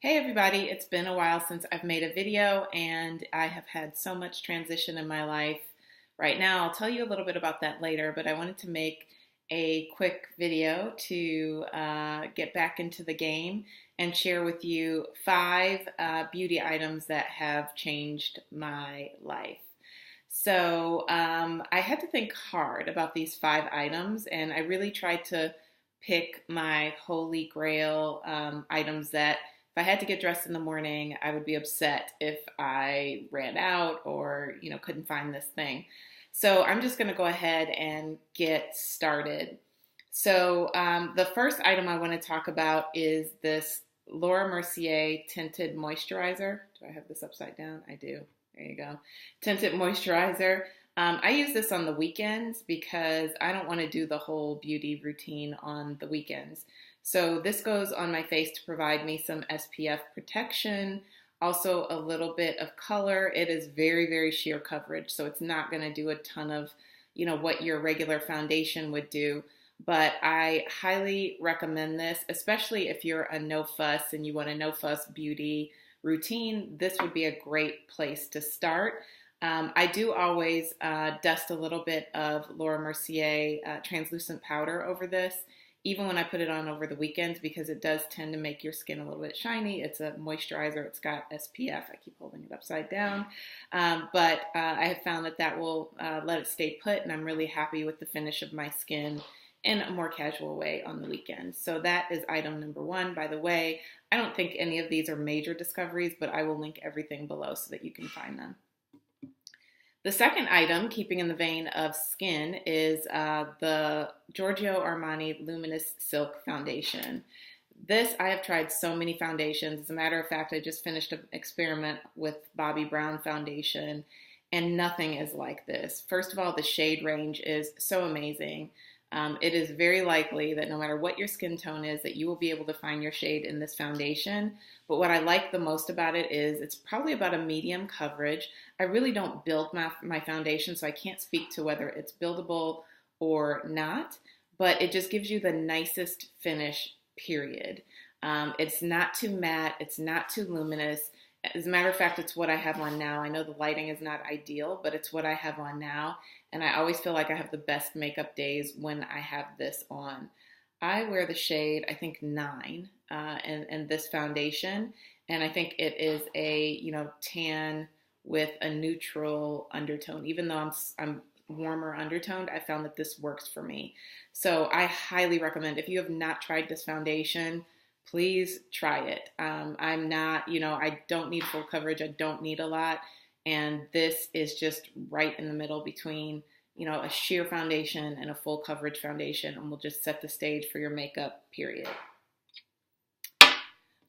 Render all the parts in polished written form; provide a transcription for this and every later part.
Hey everybody, it's been a while since I've made a video and I have had so much transition in my life right now. I'll tell you a little bit about that later, but I wanted to make a quick video to get back into the game and share with you five beauty items that have changed my life. I had to think hard about these five items and I really tried to pick my holy grail items that if I had to get dressed in the morning, I would be upset if I ran out or, couldn't find this thing. So I'm just going to go ahead and get started. The first item I want to talk about is this Laura Mercier Tinted Moisturizer. Do I have this upside down? I do. There you go. Tinted Moisturizer. I use this on the weekends because I don't want to do the whole beauty routine on the weekends. So this goes on my face to provide me some SPF protection, also a little bit of color. It is very, very sheer coverage, so it's not going to do a ton of, what your regular foundation would do. But I highly recommend this, especially if you're a no fuss and you want a no fuss beauty routine. This would be a great place to start. I do always dust a little bit of Laura Mercier translucent powder over this, even when I put it on over the weekends, because it does tend to make your skin a little bit shiny. It's a moisturizer. It's got SPF. I keep holding it upside down. But I have found that will let it stay put, and I'm really happy with the finish of my skin in a more casual way on the weekends. So that is item number one. By the way, I don't think any of these are major discoveries, but I will link everything below so that you can find them. The second item, keeping in the vein of skin, is the Giorgio Armani Luminous Silk Foundation. This, I have tried so many foundations. As a matter of fact, I just finished an experiment with Bobbi Brown foundation, and nothing is like this. First of all, the shade range is so amazing. It is very likely that no matter what your skin tone is, that you will be able to find your shade in this foundation. But what I like the most about it is it's probably about a medium coverage. I really don't build my foundation, so I can't speak to whether it's buildable or not, but it just gives you the nicest finish, period. It's not too matte. It's not too luminous. As a matter of fact, it's what I have on now. I know the lighting is not ideal, but it's what I have on now. And I always feel like I have the best makeup days when I have this on. I wear the shade, I think 9 in this foundation. And I think it is a, tan with a neutral undertone. Even though I'm warmer undertoned, I found that this works for me. So I highly recommend, if you have not tried this foundation, please try it. I'm not, I don't need full coverage. I don't need a lot. And this is just right in the middle between, a sheer foundation and a full coverage foundation, and will just set the stage for your makeup, period.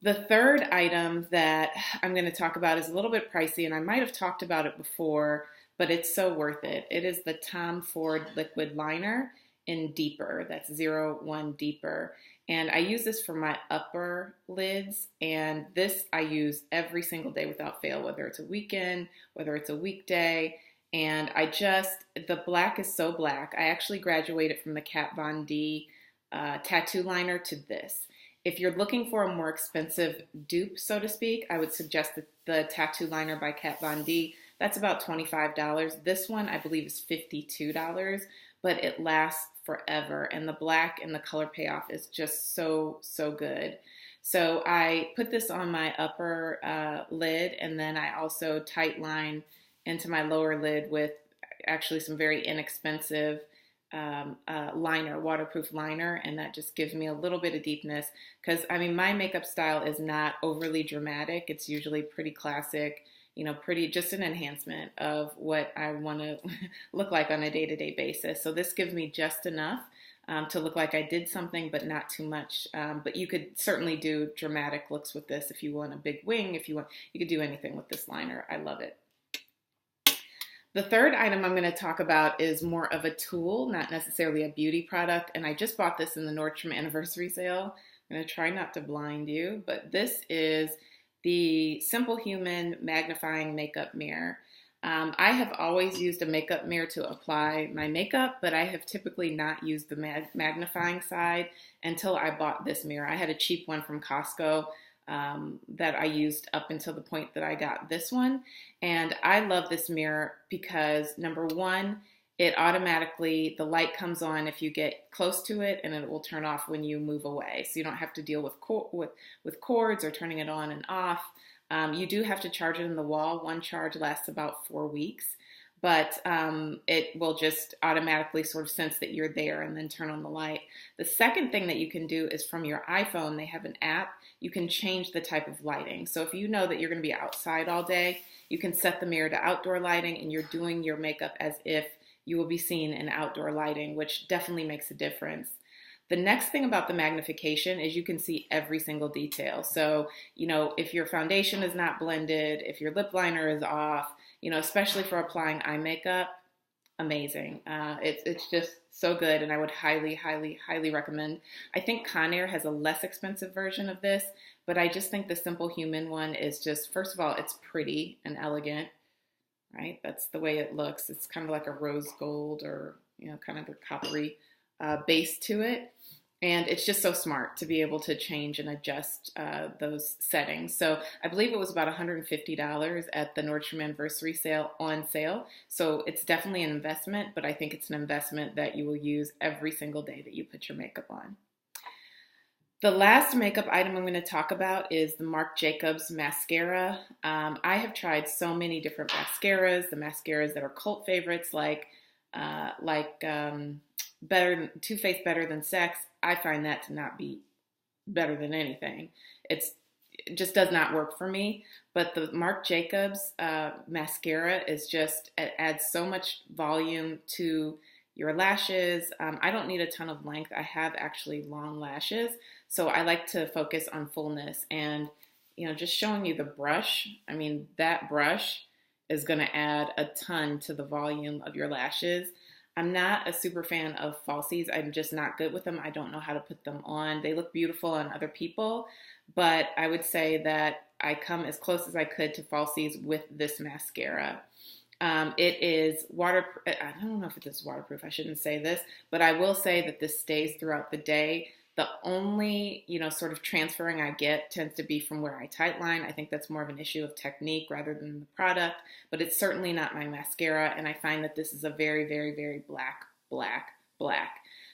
The third item that I'm going to talk about is a little bit pricey, and I might have talked about it before, but it's so worth it. It is the Tom Ford Liquid Liner in Deeper. That's 01 Deeper. And I use this for my upper lids, and this I use every single day without fail, whether it's a weekend, whether it's a weekday. And the black is so black. I actually graduated from the Kat Von D tattoo liner to this. If you're looking for a more expensive dupe, so to speak, I would suggest the tattoo liner by Kat Von D. That's about $25. This one, I believe, is $52, but it lasts forever. And the black and the color payoff is just so, so good. So I put this on my upper lid, and then I also tight line into my lower lid with actually some very inexpensive liner, waterproof liner, and that just gives me a little bit of deepness, because my makeup style is not overly dramatic. It's usually pretty classic, pretty, just an enhancement of what I want to look like on a day-to-day basis. So this gives me just enough to look like I did something, but not too much. But you could certainly do dramatic looks with this if you want a big wing. You could do anything with this liner. I love it. The third item I'm going to talk about is more of a tool, not necessarily a beauty product. And I just bought this in the Nordstrom anniversary sale. I'm going to try not to blind you, but this is the Simple Human Magnifying Makeup Mirror. I have always used a makeup mirror to apply my makeup, but I have typically not used the magnifying side until I bought this mirror. I had a cheap one from Costco that I used up until the point that I got this one. And I love this mirror because number one, it automatically, the light comes on if you get close to it, and it will turn off when you move away. So you don't have to deal with cords or turning it on and off. You do have to charge it in the wall. One charge lasts about 4 weeks, but it will just automatically sort of sense that you're there and then turn on the light. The second thing that you can do is from your iPhone, they have an app. You can change the type of lighting. So if you know that you're going to be outside all day, you can set the mirror to outdoor lighting, and you're doing your makeup as if you will be seen in outdoor lighting, which definitely makes a difference. The next thing about the magnification is you can see every single detail. So, if your foundation is not blended, if your lip liner is off, especially for applying eye makeup, amazing. It's just so good, and I would highly, highly, highly recommend. I think Conair has a less expensive version of this, but I just think the Simple Human one is just, first of all, it's pretty and elegant, right? That's the way it looks. It's kind of like a rose gold or, kind of a coppery base to it. And it's just so smart to be able to change and adjust those settings. So I believe it was about $150 at the Nordstrom Anniversary Sale on sale. So it's definitely an investment, but I think it's an investment that you will use every single day that you put your makeup on. The last makeup item I'm going to talk about is the Marc Jacobs mascara. I have tried so many different mascaras, the mascaras that are cult favorites like Too Faced Better Than Sex. I find that to not be better than anything. It just does not work for me. But the Marc Jacobs mascara is just, it adds so much volume to your lashes. I don't need a ton of length. I have actually long lashes, so I like to focus on fullness. And, just showing you the brush, I mean, that brush is going to add a ton to the volume of your lashes. I'm not a super fan of falsies. I'm just not good with them. I don't know how to put them on. They look beautiful on other people, but I would say that I come as close as I could to falsies with this mascara. It is waterproof. I don't know if it is waterproof. I shouldn't say this, but I will say that this stays throughout the day. The only, sort of transferring I get tends to be from where I tightline. I think that's more of an issue of technique rather than the product, but it's certainly not my mascara. And I find that this is a very, very, very black.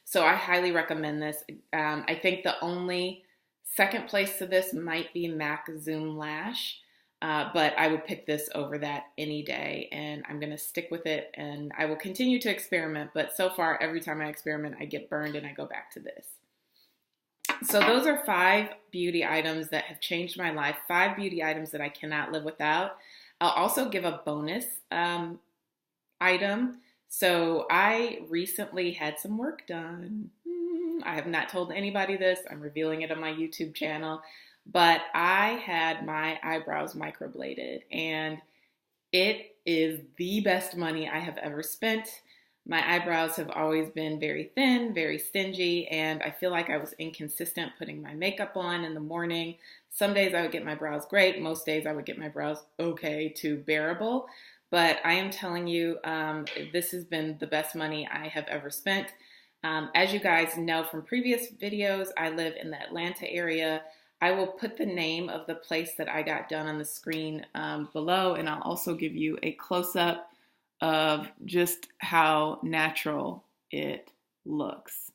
So I highly recommend this. I think the only second place to this might be MAC Zoom Lash. But I would pick this over that any day, and I'm going to stick with it, and I will continue to experiment. But so far, every time I experiment, I get burned and I go back to this. So those are 5 beauty items that have changed my life, 5 beauty items that I cannot live without. I'll also give a bonus item. So I recently had some work done. I have not told anybody this. I'm revealing it on my YouTube channel. But I had my eyebrows microbladed, and it is the best money I have ever spent. My eyebrows have always been very thin, very stingy, and I feel like I was inconsistent putting my makeup on in the morning. Some days I would get my brows great. Most days I would get my brows okay to bearable. But I am telling you, this has been the best money I have ever spent. As you guys know from previous videos, I live in the Atlanta area. I will put the name of the place that I got done on the screen below, and I'll also give you a close-up of just how natural it looks.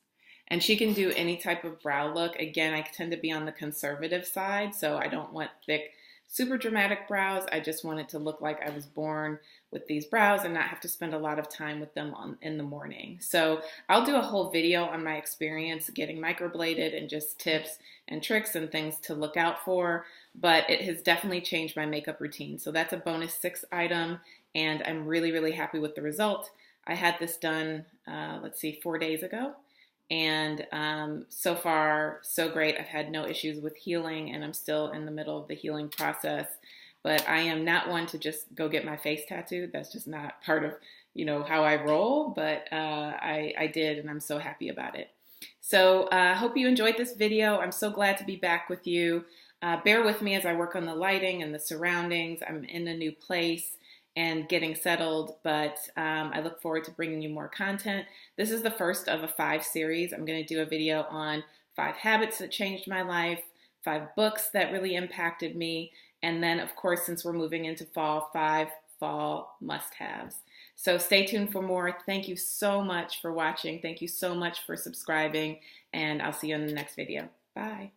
And she can do any type of brow look. Again, I tend to be on the conservative side, so I don't want thick, super dramatic brows. I just want it to look like I was born with these brows and not have to spend a lot of time with them in the morning. So I'll do a whole video on my experience getting microbladed and just tips and tricks and things to look out for, but it has definitely changed my makeup routine. So that's a bonus 6 item, and I'm really, really happy with the result. I had this done, 4 days ago, and so far, so great. I've had no issues with healing, and I'm still in the middle of the healing process. But I am not one to just go get my face tattooed. That's just not part of, how I roll. But I did, and I'm so happy about it. So I hope you enjoyed this video. I'm so glad to be back with you. Bear with me as I work on the lighting and the surroundings. I'm in a new place and getting settled, but I look forward to bringing you more content. This is the first of a 5 series. I'm going to do a video on 5 habits that changed my life, 5 books that really impacted me, and then, of course, since we're moving into fall, 5 fall must-haves. So stay tuned for more. Thank you so much for watching. Thank you so much for subscribing, and I'll see you in the next video. Bye.